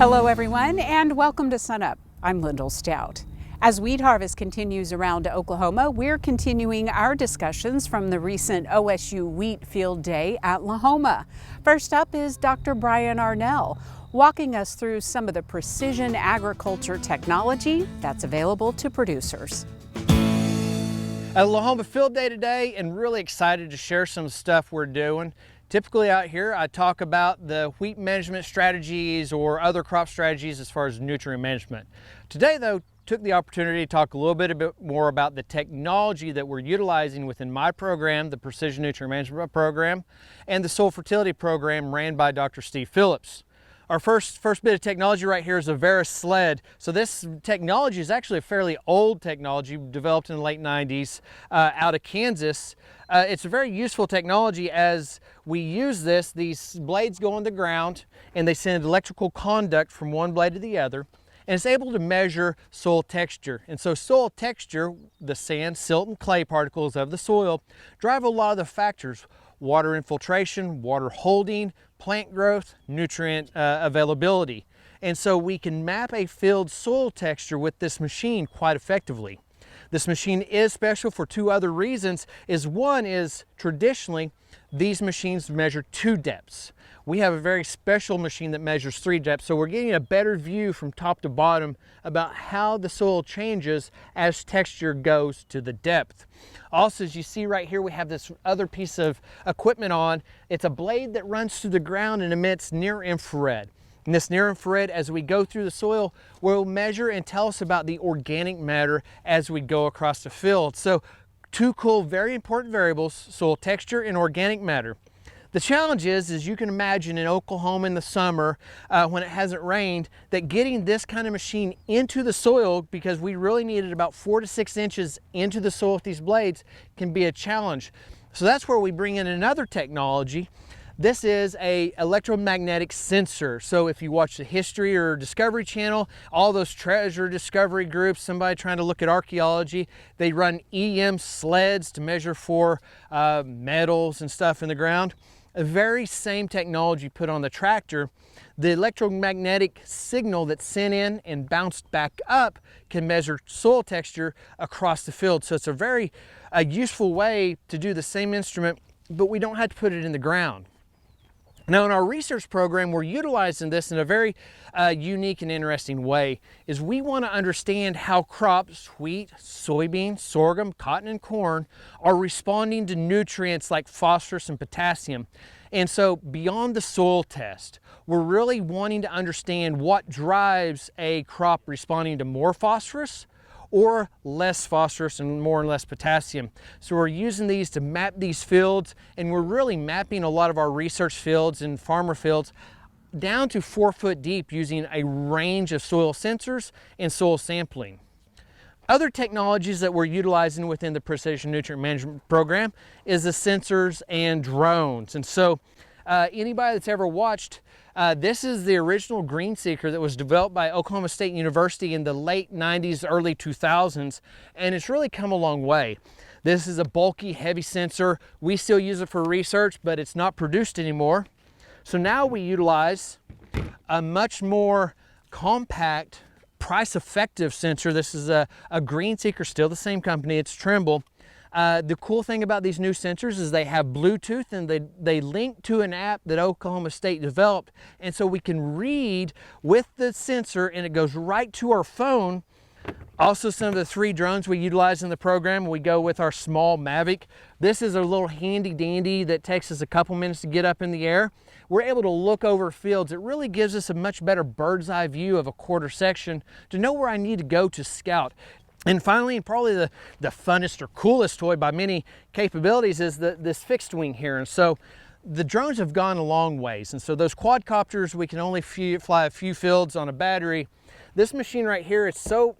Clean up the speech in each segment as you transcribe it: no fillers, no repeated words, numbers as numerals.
Hello everyone and welcome to SUNUP. I'm Lyndall Stout. As wheat harvest continues around Oklahoma, we're continuing our discussions from the recent OSU Wheat Field Day at Lahoma. First up is Dr. Brian Arnall, walking us through some of the precision agriculture technology that's available to producers. At Lahoma Field Day today, and really excited to share some stuff we're doing. Typically out here, I talk about the wheat management strategies or other crop strategies as far as nutrient management. Today though, took the opportunity to talk a little bit more about the technology that we're utilizing within my program, the Precision Nutrient Management Program, and the Soil Fertility Program ran by Dr. Steve Phillips. Our first bit of technology right here is a Vera sled. So this technology is actually a fairly old technology developed in the late 90s out of Kansas. It's a very useful technology. As we use this, these blades go on the ground and they send electrical conduct from one blade to the other, and it's able to measure soil texture. And so soil texture, the sand, silt, and clay particles of the soil, drive a lot of the factors: water infiltration, water holding, plant growth, nutrient availability. And so we can map a field soil texture with this machine quite effectively. This machine is special for two other reasons. One is traditionally these machines measure 2 depths. We have a very special machine that measures 3 depths, so we're getting a better view from top to bottom about how the soil changes as texture goes to the depth. Also, as you see right here, we have this other piece of equipment on. It's a blade that runs through the ground and emits near infrared. And this near infrared, as we go through the soil, will measure and tell us about the organic matter as we go across the field. So 2 cool, very important variables: soil texture and organic matter. The challenge is you can imagine in Oklahoma in the summer when it hasn't rained, that getting this kind of machine into the soil, because we really need it about 4 to 6 inches into the soil with these blades, can be a challenge. So that's where we bring in another technology. This is a electromagnetic sensor. So if you watch the History or Discovery Channel, all those treasure discovery groups, somebody trying to look at archaeology, they run EM sleds to measure for metals and stuff in the ground. The very same technology put on the tractor. The electromagnetic signal that's sent in and bounced back up can measure soil texture across the field. So it's a very useful way to do the same instrument, but we don't have to put it in the ground. Now in our research program, we're utilizing this in a very unique and interesting way. Is we want to understand how crops, wheat, soybean, sorghum, cotton, and corn are responding to nutrients like phosphorus and potassium. And so beyond the soil test, we're really wanting to understand what drives a crop responding to more phosphorus or less phosphorus and more and less potassium. So we're using these to map these fields, and we're really mapping a lot of our research fields and farmer fields down to 4 foot deep using a range of soil sensors and soil sampling. Other technologies that we're utilizing within the Precision Nutrient Management Program is the sensors and drones. And so anybody that's ever watched, this is the original green seeker that was developed by Oklahoma State University in the late 90s, early 2000s, and it's really come a long way. This is a bulky, heavy sensor. We still use it for research, but it's not produced anymore. So now we utilize a much more compact, price-effective sensor. This is a green seeker, still the same company, it's Trimble. The cool thing about these new sensors is they have Bluetooth, and they link to an app that Oklahoma State developed. And so we can read with the sensor and it goes right to our phone. Also, some of the 3 drones we utilize in the program, we go with our small Mavic. This is a little handy dandy that takes us a couple minutes to get up in the air. We're able to look over fields. It really gives us a much better bird's eye view of a quarter section to know where I need to go to scout. And finally, and probably the funnest or coolest toy by many capabilities, is this fixed wing here. And so the drones have gone a long ways. And so those quadcopters, we can only fly a few fields on a battery. This machine right here is so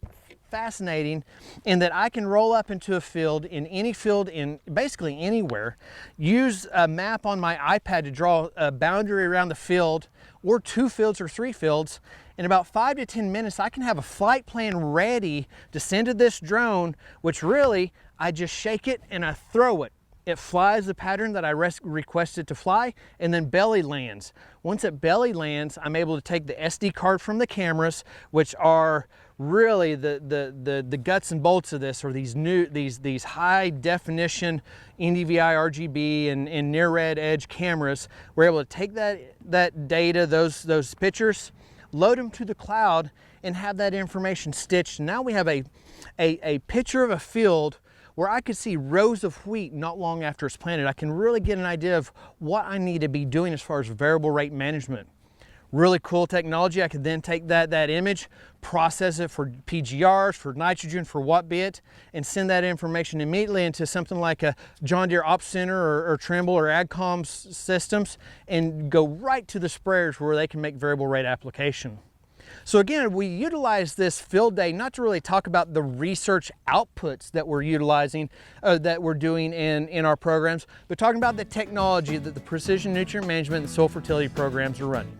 fascinating in that I can roll up into a field, in basically anywhere, use a map on my iPad to draw a boundary around the field, or 2 fields or 3 fields. In about 5 to 10 minutes, I can have a flight plan ready to send to this drone, which really, I just shake it and I throw it. it flies the pattern that I requested to fly, and then belly lands. Once it belly lands, I'm able to take the SD card from the cameras, which are really the guts and bolts of this, or these high definition NDVI, RGB, and near red edge cameras. We're able to take that data, those pictures, load them to the cloud, and have that information stitched. Now we have a picture of a field where I could see rows of wheat not long after it's planted. I can really get an idea of what I need to be doing as far as variable rate management. Really cool technology. I could then take that image, process it for PGRs, for nitrogen, for what bit, and send that information immediately into something like a John Deere Ops Center or Trimble or AgCom systems, and go right to the sprayers where they can make variable rate application. So again, we utilize this field day not to really talk about the research outputs that we're utilizing, that we're doing in our programs, but talking about the technology that the precision nutrient management and soil fertility programs are running.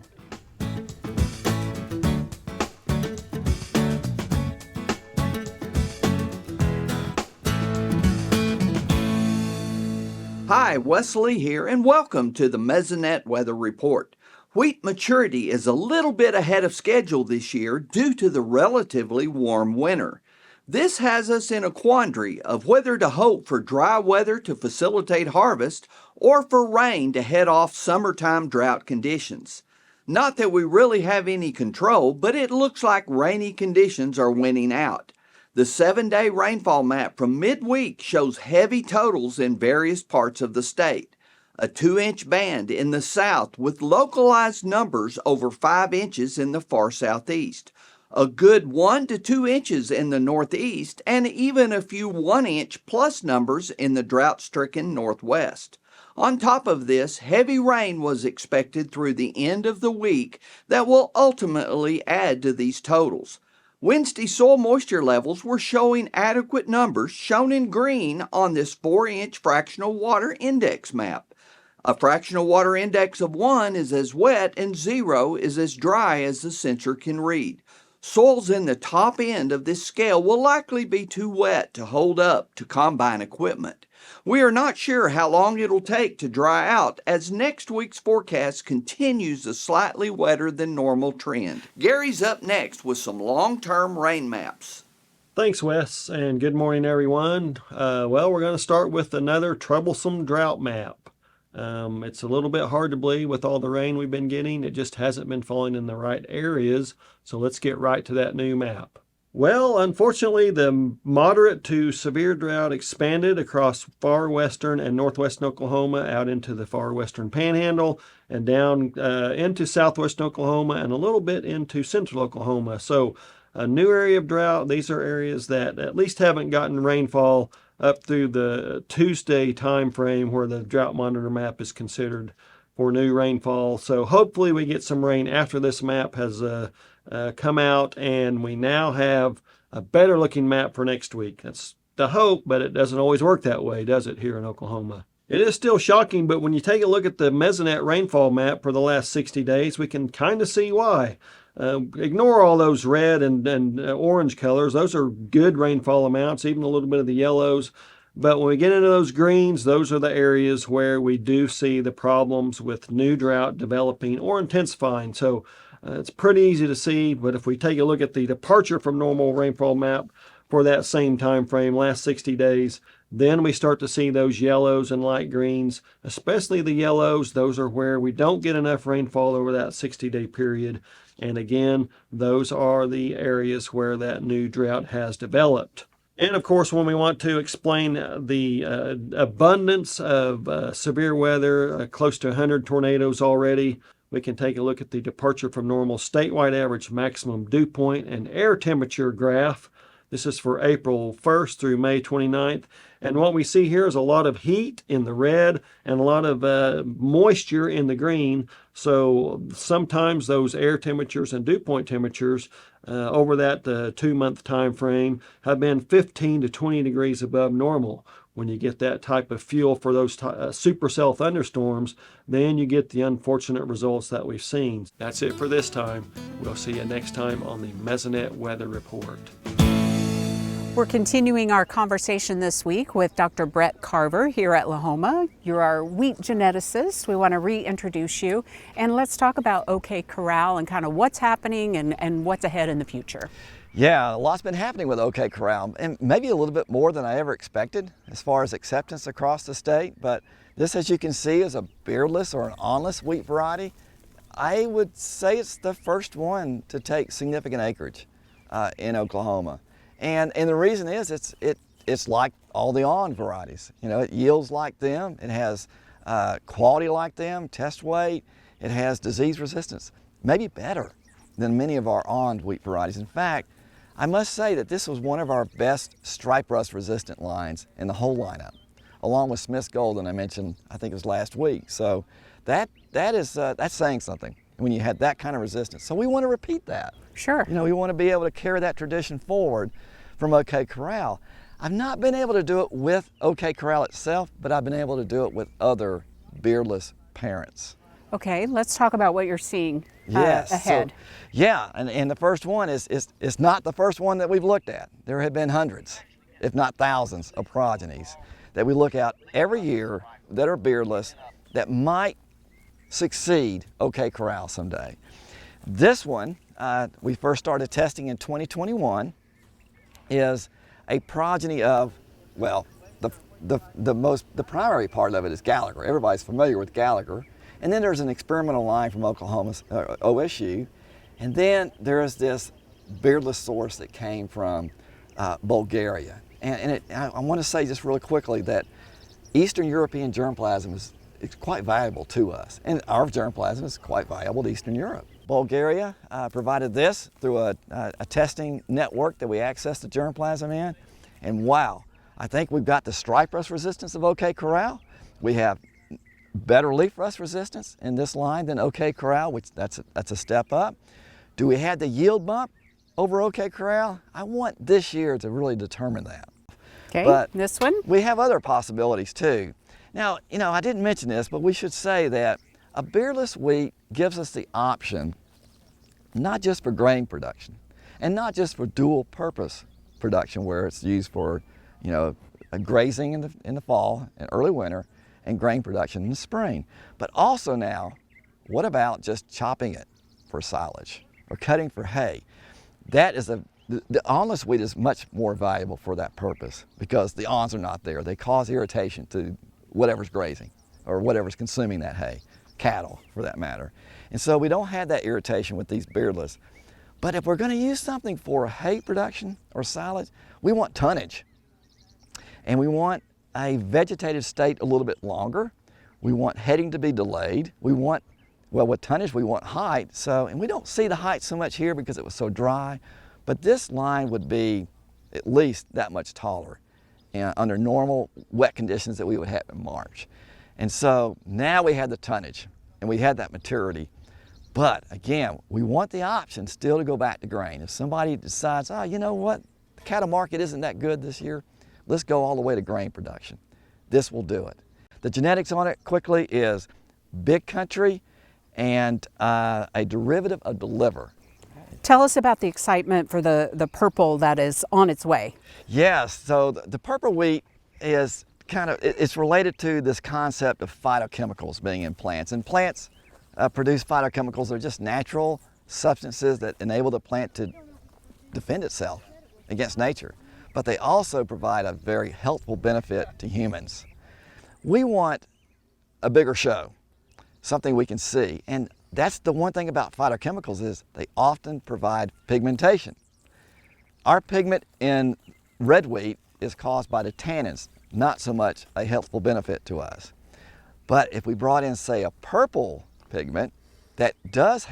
Hi, Wes Lee here, and welcome to the Mesonet Weather Report. Wheat maturity is a little bit ahead of schedule this year due to the relatively warm winter. This has us in a quandary of whether to hope for dry weather to facilitate harvest or for rain to head off summertime drought conditions. Not that we really have any control, but it looks like rainy conditions are winning out. The 7-day rainfall map from midweek shows heavy totals in various parts of the state. A 2-inch band in the south with localized numbers over 5 inches in the far southeast. A good 1 to 2 inches in the northeast, and even a few 1-inch plus numbers in the drought-stricken northwest. On top of this, heavy rain was expected through the end of the week that will ultimately add to these totals. Wednesday soil moisture levels were showing adequate numbers, shown in green on this 4-inch fractional water index map. A fractional water index of 1 is as wet and 0 is as dry as the sensor can read. Soils in the top end of this scale will likely be too wet to hold up to combine equipment. We are not sure how long it'll take to dry out, as next week's forecast continues the slightly wetter than normal trend. Gary's up next with some long-term rain maps. Thanks, Wes, and good morning, everyone. Well, we're going to start with another troublesome drought map. It's a little bit hard to believe with all the rain we've been getting. It just hasn't been falling in the right areas. So let's get right to that new map. Well, unfortunately, the moderate to severe drought expanded across far western and northwestern Oklahoma out into the far western panhandle and down into southwestern Oklahoma and a little bit into central Oklahoma. So a new area of drought. These are areas that at least haven't gotten rainfall up through the Tuesday time frame where the drought monitor map is considered for new rainfall. So hopefully we get some rain after this map has come out, and we now have a better looking map for next week. That's the hope, but it doesn't always work that way, does it, here in Oklahoma? It is still shocking, but when you take a look at the Mesonet rainfall map for the last 60 days, we can kind of see why. Ignore all those red and orange colors. Those are good rainfall amounts, even a little bit of the yellows. But when we get into those greens, those are the areas where we do see the problems with new drought developing or intensifying. So it's pretty easy to see, but if we take a look at the departure from normal rainfall map for that same time frame, last 60 days, then we start to see those yellows and light greens, especially the yellows. Those are where we don't get enough rainfall over that 60-day period. And again, those are the areas where that new drought has developed. And of course, when we want to explain the abundance of severe weather, close to 100 tornadoes already, we can take a look at the departure from normal statewide average maximum dew point and air temperature graph. This is for April 1st through May 29th. And what we see here is a lot of heat in the red and a lot of moisture in the green. So sometimes those air temperatures and dew point temperatures over that 2-month time frame have been 15 to 20 degrees above normal. When you get that type of fuel for those supercell thunderstorms, then you get the unfortunate results that we've seen. That's it for this time. We'll see you next time on the Mesonet Weather Report. We're continuing our conversation this week with Dr. Brett Carver here at Lahoma. You're our wheat geneticist. We want to reintroduce you, and let's talk about OK Corral and kind of what's happening and what's ahead in the future. Yeah, a lot's been happening with OK Corral, and maybe a little bit more than I ever expected as far as acceptance across the state. But this, as you can see, is a beardless or an awnless wheat variety. I would say it's the first one to take significant acreage in Oklahoma. And the reason is it's like all the awn varieties. You know, it yields like them, it has quality like them, test weight, it has disease resistance, maybe better than many of our awned wheat varieties. In fact, I must say that this was one of our best stripe rust resistant lines in the whole lineup, along with Smith's Golden I mentioned, I think it was last week. So that's saying something when you had that kind of resistance. So we want to repeat that. Sure. You know, we want to be able to carry that tradition forward from OK Corral. I've not been able to do it with OK Corral itself, but I've been able to do it with other beardless parents. Okay, let's talk about what you're seeing Yes, ahead. So, yeah, and the first one is not the first one that we've looked at. There have been hundreds, if not thousands, of progenies that we look at every year that are beardless that might succeed OK Corral someday. This one, we first started testing in 2021, is a progeny of, well, the primary part of it is Gallagher. Everybody's familiar with Gallagher. And then there's an experimental line from Oklahoma's OSU. And then there is this beardless source that came from Bulgaria. And I want to say just really quickly that Eastern European germplasm is quite valuable to us. And our germplasm is quite valuable to Eastern Europe. Bulgaria provided this through a testing network that we accessed the germplasm in. And wow, I think we've got the stripe rust resistance of OK Corral. We have better leaf rust resistance in this line than OK Corral, which that's a step up. Do we have the yield bump over OK Corral? I want this year to really determine that. Okay, but this one? We have other possibilities too. Now, you know, I didn't mention this, but we should say that a beardless wheat gives us the option not just for grain production and not just for dual purpose production where it's used for, you know, grazing in the fall and early winter and grain production in the spring. But also now, what about just chopping it for silage or cutting for hay? That is the awnless wheat is much more valuable for that purpose because the awns are not there. They cause irritation to whatever's grazing or whatever's consuming that hay, cattle for that matter. And so we don't have that irritation with these beardless. But if we're going to use something for hay production or silage, we want tonnage. And we want a vegetative state a little bit longer. We want heading to be delayed. We want, well, with tonnage, we want height. So, and we don't see the height so much here because it was so dry, but this line would be at least that much taller under normal wet conditions that we would have in March. And so now we had the tonnage and we had that maturity. But again, we want the option still to go back to grain. If somebody decides, oh, you know what, the cattle market isn't that good this year, let's go all the way to grain production. This will do it. The genetics on it quickly is big country and a derivative of the liver. Tell us about the excitement for the purple that is on its way. Yes, so the purple wheat is it's related to this concept of phytochemicals being in plants. And plants produce phytochemicals. They're just natural substances that enable the plant to defend itself against nature. But they also provide a very healthful benefit to humans. We want a bigger show, something we can see. And that's the one thing about phytochemicals is they often provide pigmentation. Our pigment in red wheat is caused by the tannins, not so much a healthful benefit to us. But if we brought in, say, a purple pigment that is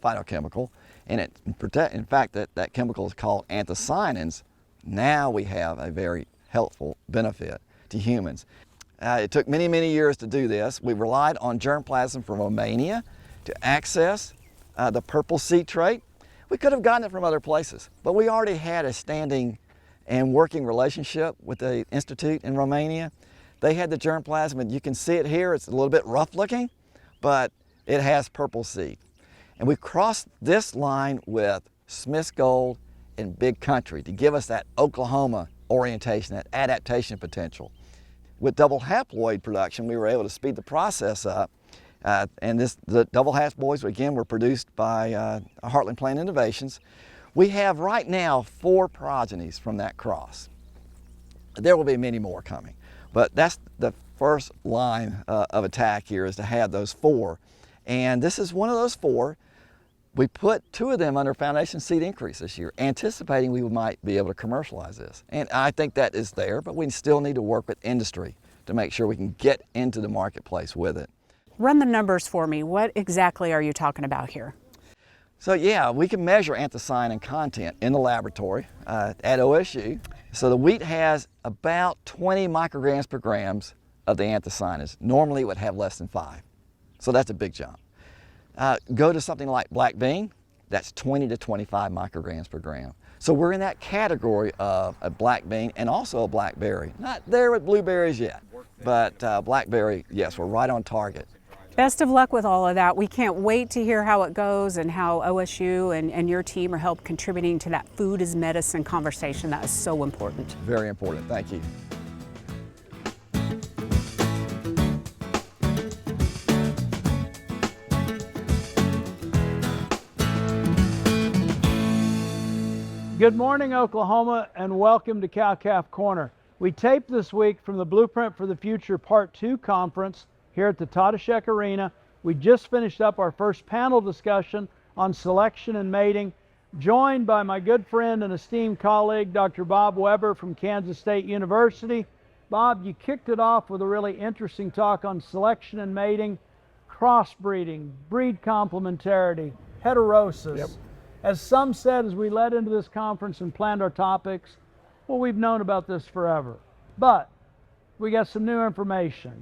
phytochemical, and in fact that chemical is called anthocyanins, now we have a very helpful benefit to humans. It took many, many years to do this. We relied on germplasm from Romania to access the purple seed trait. We could have gotten it from other places, but we already had a standing and working relationship with the institute in Romania. They had the germplasm, and you can see it here. It's a little bit rough looking, but it has purple seed. And we crossed this line with Smith's Gold in big country to give us that Oklahoma orientation, that adaptation potential. With double haploid production, we were able to speed the process up. The double haploids, again, were produced by Heartland Plant Innovations. We have right now 4 progenies from that cross. There will be many more coming, but that's the first line of attack here, is to have those 4. And this is one of those 4. We put 2 of them under foundation seed increase this year, anticipating we might be able to commercialize this. And I think that is there, but we still need to work with industry to make sure we can get into the marketplace with it. Run the numbers for me. What exactly are you talking about here? So yeah, we can measure anthocyanin content in the laboratory at OSU. So the wheat has about 20 micrograms per grams of the anthocyanins. Normally it would have less than 5. So that's a big jump. Go to something like black bean, that's 20 to 25 micrograms per gram. So we're in that category of a black bean and also a blackberry. Not there with blueberries yet, but blackberry, yes, we're right on target. Best of luck with all of that. We can't wait to hear how it goes and how OSU and your team are helping contributing to that food is medicine conversation. That is so important. Very important, thank you. Good morning, Oklahoma, and welcome to Cow-Calf Corner. We taped this week from the Blueprint for the Future Part 2 conference here at the Tadashek Arena. We just finished up our first panel discussion on selection and mating, joined by my good friend and esteemed colleague, Dr. Bob Weber from Kansas State University. Bob, you kicked it off with a really interesting talk on selection and mating, crossbreeding, breed complementarity, heterosis. Yep. As some said as we led into this conference and planned our topics, well, we've known about this forever. But we got some new information.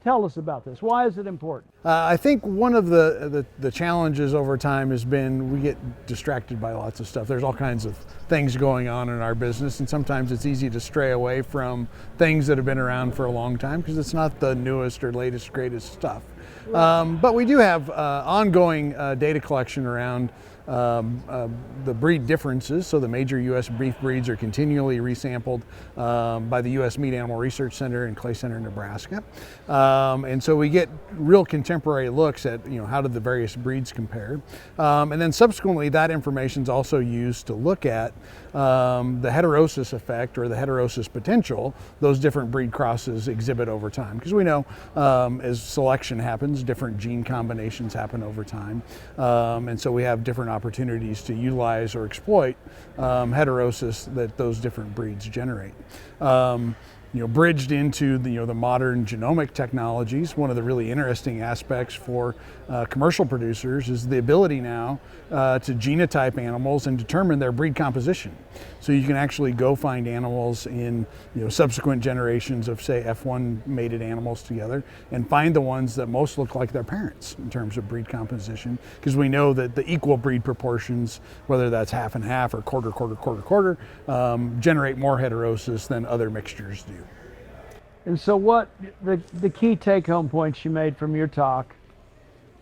Tell us about this. Why is it important? I think one of the challenges over time has been we get distracted by lots of stuff. There's all kinds of things going on in our business, and sometimes it's easy to stray away from things that have been around for a long time because it's not the newest or latest, greatest stuff. But we do have ongoing data collection around the breed differences. So the major U.S. beef breeds are continually resampled by the U.S. Meat Animal Research Center in Clay Center, Nebraska. And so we get real contemporary looks at, how do the various breeds compare. And then subsequently that information is also used to look at the heterosis effect or the heterosis potential those different breed crosses exhibit over time. Because we know as selection happens, different gene combinations happen over time. And so we have different opportunities to utilize or exploit heterosis that those different breeds generate. Bridged into the modern genomic technologies, one of the really interesting aspects for commercial producers is the ability now to genotype animals and determine their breed composition. So you can actually go find animals in subsequent generations of, say, F1 mated animals together and find the ones that most look like their parents in terms of breed composition, because we know that the equal breed proportions, whether that's half and half or quarter, generate more heterosis than other mixtures do. And so what the key take-home points you made from your talk,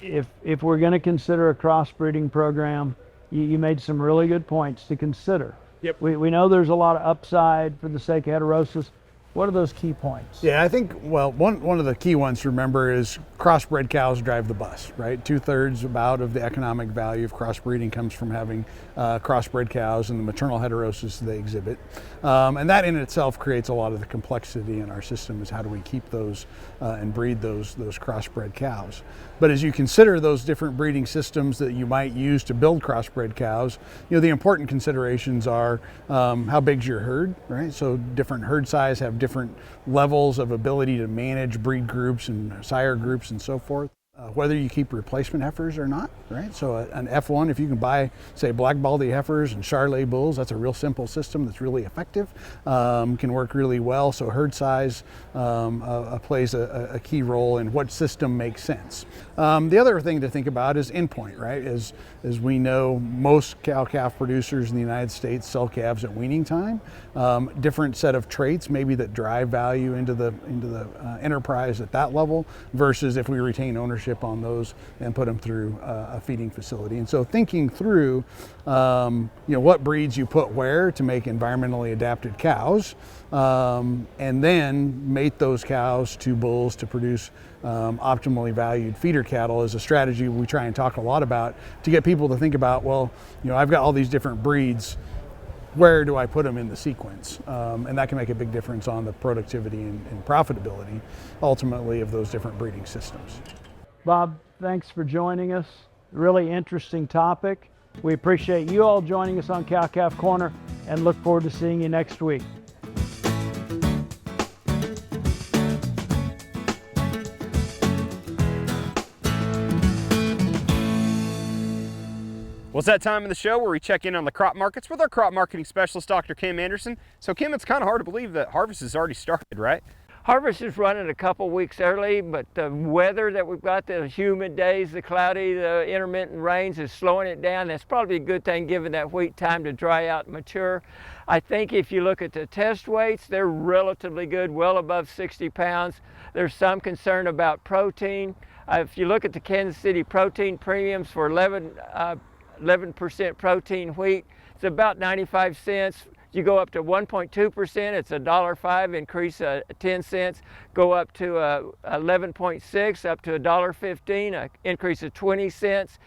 if we're going to consider a crossbreeding program, you made some really good points to consider. Yep. We know there's a lot of upside for the sake of heterosis. What are those key points? Yeah, I think, one of the key ones to remember is crossbred cows drive the bus, right? 2/3 about of the economic value of crossbreeding comes from having crossbred cows and the maternal heterosis they exhibit. And that in itself creates a lot of the complexity in our system, is how do we keep those and breed those crossbred cows. But as you consider those different breeding systems that you might use to build crossbred cows, the important considerations are how big's your herd, right? So different herd size have different levels of ability to manage breed groups and sire groups and so forth. Whether you keep replacement heifers or not, right? So an F1, if you can buy, say, black baldy heifers and Charolais bulls, that's a real simple system that's really effective, can work really well. So herd size plays a key role in what system makes sense. The other thing to think about is endpoint, right? As we know, most cow-calf producers in the United States sell calves at weaning time. Different set of traits maybe that drive value into the enterprise at that level versus if we retain ownership ownership on those and put them through a feeding facility. And so thinking through, what breeds you put where to make environmentally adapted cows, and then mate those cows to bulls to produce optimally valued feeder cattle is a strategy we try and talk a lot about to get people to think about, I've got all these different breeds, where do I put them in the sequence? And that can make a big difference on the productivity and profitability, ultimately, of those different breeding systems. Bob, thanks for joining us. Really interesting topic. We appreciate you all joining us on Cow-Calf Corner and look forward to seeing you next week. Well, it's that time of the show where we check in on the crop markets with our crop marketing specialist, Dr. Kim Anderson. So Kim, it's kind of hard to believe that harvest has already started, right? Harvest is running a couple weeks early, but the weather that we've got, the humid days, the cloudy, the intermittent rains is slowing it down. That's probably a good thing given that wheat time to dry out and mature. I think if you look at the test weights, they're relatively good, well above 60 pounds. There's some concern about protein. If you look at the Kansas City protein premiums for 11% protein wheat, it's about 95 cents. You go up to 1.2%, it's $1.05, increase 10 cents. Go up to 11.6, up to $1.15, an increase of 20 cents.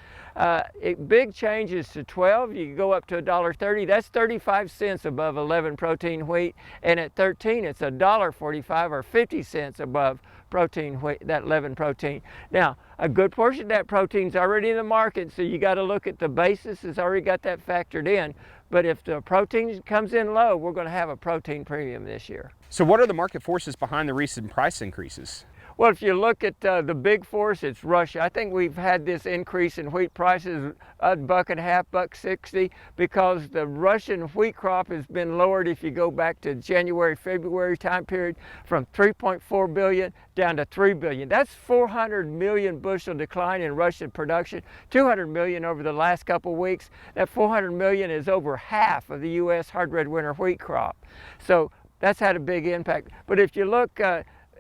Big changes to 12, you go up to $1.30. That's 35 cents above 11 protein wheat, and at 13, it's $1.45 or 50 cents above protein wheat, that 11 protein. Now, a good portion of that protein is already in the market, so you got to look at the basis. It's already got that factored in. But if the protein comes in low, we're going to have a protein premium this year. So what are the market forces behind the recent price increases? Well, if you look at the big force, it's Russia. I think we've had this increase in wheat prices $1.50, $1.60, because the Russian wheat crop has been lowered. If you go back to January, February time period, from 3.4 billion down to 3 billion. That's 400 million bushel decline in Russian production, 200 million over the last couple of weeks. That 400 million is over half of the U.S. hard red winter wheat crop. So that's had a big impact. But if you look,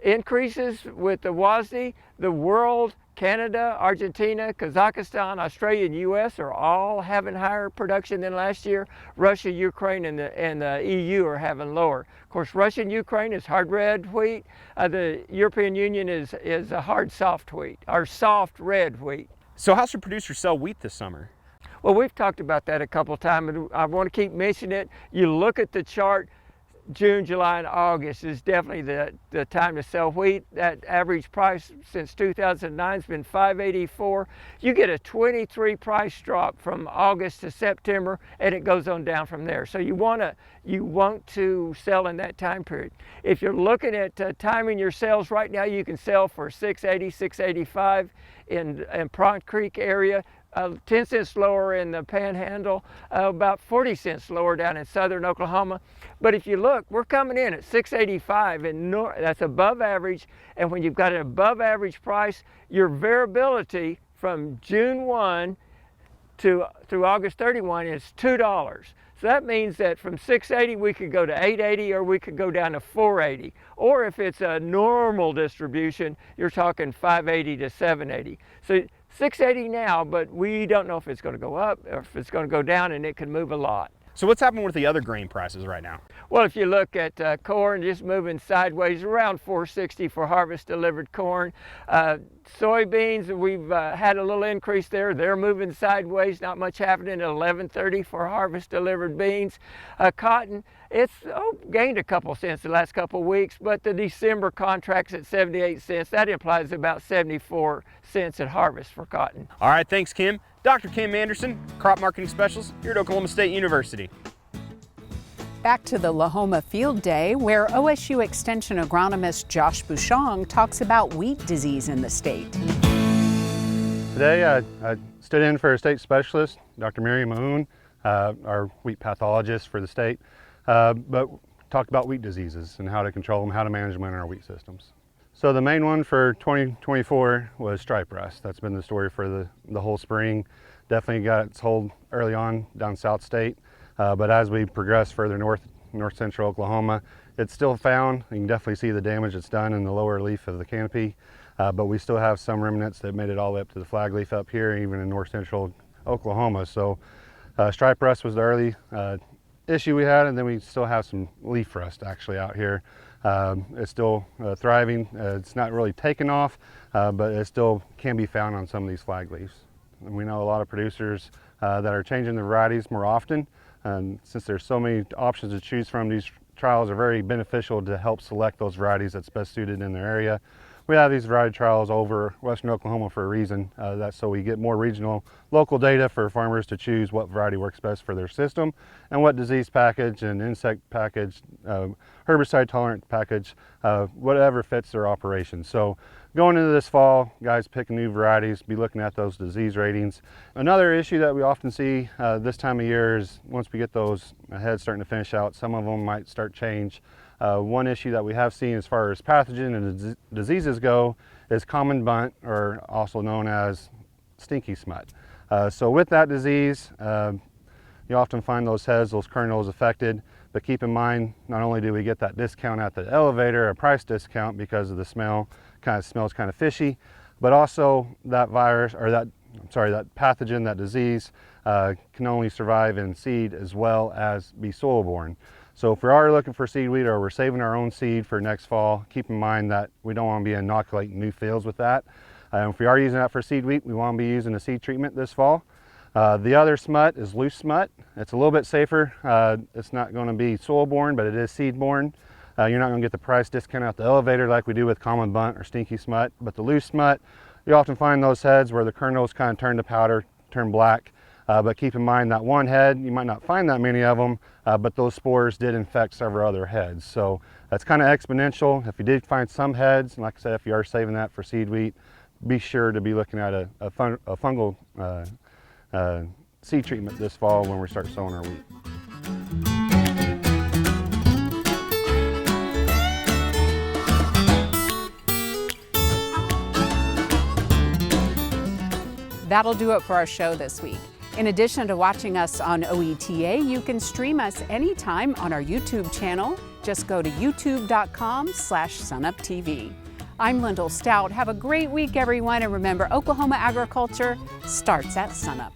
increases with the WASDE, the world, Canada, Argentina, Kazakhstan, Australia, and U.S. are all having higher production than last year. Russia, Ukraine, and the EU are having lower. Of course, Russia and Ukraine is hard red wheat. The European Union is a hard soft wheat, or soft red wheat. So how should producers sell wheat this summer? Well, we've talked about that a couple of times, and I want to keep mentioning it. You look at the chart, June, July, and August is definitely the time to sell wheat. That average price since 2009 has been $5.84. You get a 23 price drop from August to September, and it goes on down from there. So you want to sell in that time period. If you're looking at timing your sales right now, you can sell for $6.80, $6.85 in Prawn Creek area. 10 cents lower in the Panhandle, about 40 cents lower down in southern Oklahoma. But if you look, we're coming in at $6.85, and that's above average. And when you've got an above average price, your variability from June 1 through August 31 is $2. So that means that from $6.80 we could go to $8.80, or we could go down to $4.80. Or if it's a normal distribution, you're talking $5.80 to $7.80. So $6.80 now, but we don't know if it's going to go up or if it's going to go down, and it can move a lot. So what's happening with the other grain prices right now? Well, if you look at corn, just moving sideways, around $4.60 for harvest delivered corn. Soybeans, we've had a little increase there. They're moving sideways, not much happening at $11.30 for harvest delivered beans. Cotton, it's gained a couple cents the last couple of weeks, but the December contract's at 78 cents. That implies about 74 cents at harvest for cotton. All right, thanks, Kim. Dr. Kim Anderson, crop marketing specialist here at Oklahoma State University. Back to the Lahoma Field Day, where OSU Extension agronomist Josh Bouchong talks about wheat disease in the state. Today I stood in for a state specialist, Dr. Mary Mahoon, our wheat pathologist for the state, but talked about wheat diseases and how to control them, how to manage them in our wheat systems. So the main one for 2024 was stripe rust. That's been the story for the whole spring. Definitely got its hold early on down South State, but as we progress further north central Oklahoma, it's still found. You can definitely see the damage it's done in the lower leaf of the canopy. but we still have some remnants that made it all the way up to the flag leaf up here, even in north central Oklahoma. So stripe rust was the early issue we had, and then we still have some leaf rust actually out here. It's still thriving. It's not really taken off, but it still can be found on some of these flag leaves. And we know a lot of producers that are changing the varieties more often, and since there's so many options to choose from, these trials are very beneficial to help select those varieties that's best suited in their area. We have these variety trials over western Oklahoma for a reason. That's so we get more regional, local data for farmers to choose what variety works best for their system and what disease package and insect package, herbicide tolerant package, whatever fits their operation. So going into this fall, guys picking new varieties, be looking at those disease ratings. Another issue that we often see this time of year is once we get those heads starting to finish out, some of them might start change. One issue that we have seen as far as pathogen and diseases go is common bunt, or also known as stinky smut. So with that disease, you often find those heads, those kernels affected, but keep in mind, not only do we get that discount at the elevator, a price discount because of the smell, smells kind of fishy, but also that virus, or that pathogen, that disease, can only survive in seed as well as be soil-borne. So if we are looking for seed weed, or we're saving our own seed for next fall, keep in mind that we don't want to be inoculating new fields with that. If we are using that for seed wheat, we want to be using a seed treatment this fall. The other smut is loose smut. It's a little bit safer. It's not going to be soil-borne, but it is seed-borne. You're not going to get the price discount out the elevator like we do with common bunt or stinky smut. But the loose smut, you often find those heads where the kernels kind of turn to powder, turn black. But keep in mind that one head, you might not find that many of them, but those spores did infect several other heads. So that's kind of exponential. If you did find some heads, and like I said, if you are saving that for seed wheat, be sure to be looking at a fungal seed treatment this fall when we start sowing our wheat. That'll do it for our show this week. In addition to watching us on OETA, you can stream us anytime on our YouTube channel. Just go to youtube.com/SUNUPTV. I'm Lyndall Stout. Have a great week, everyone, and remember, Oklahoma agriculture starts at sunup.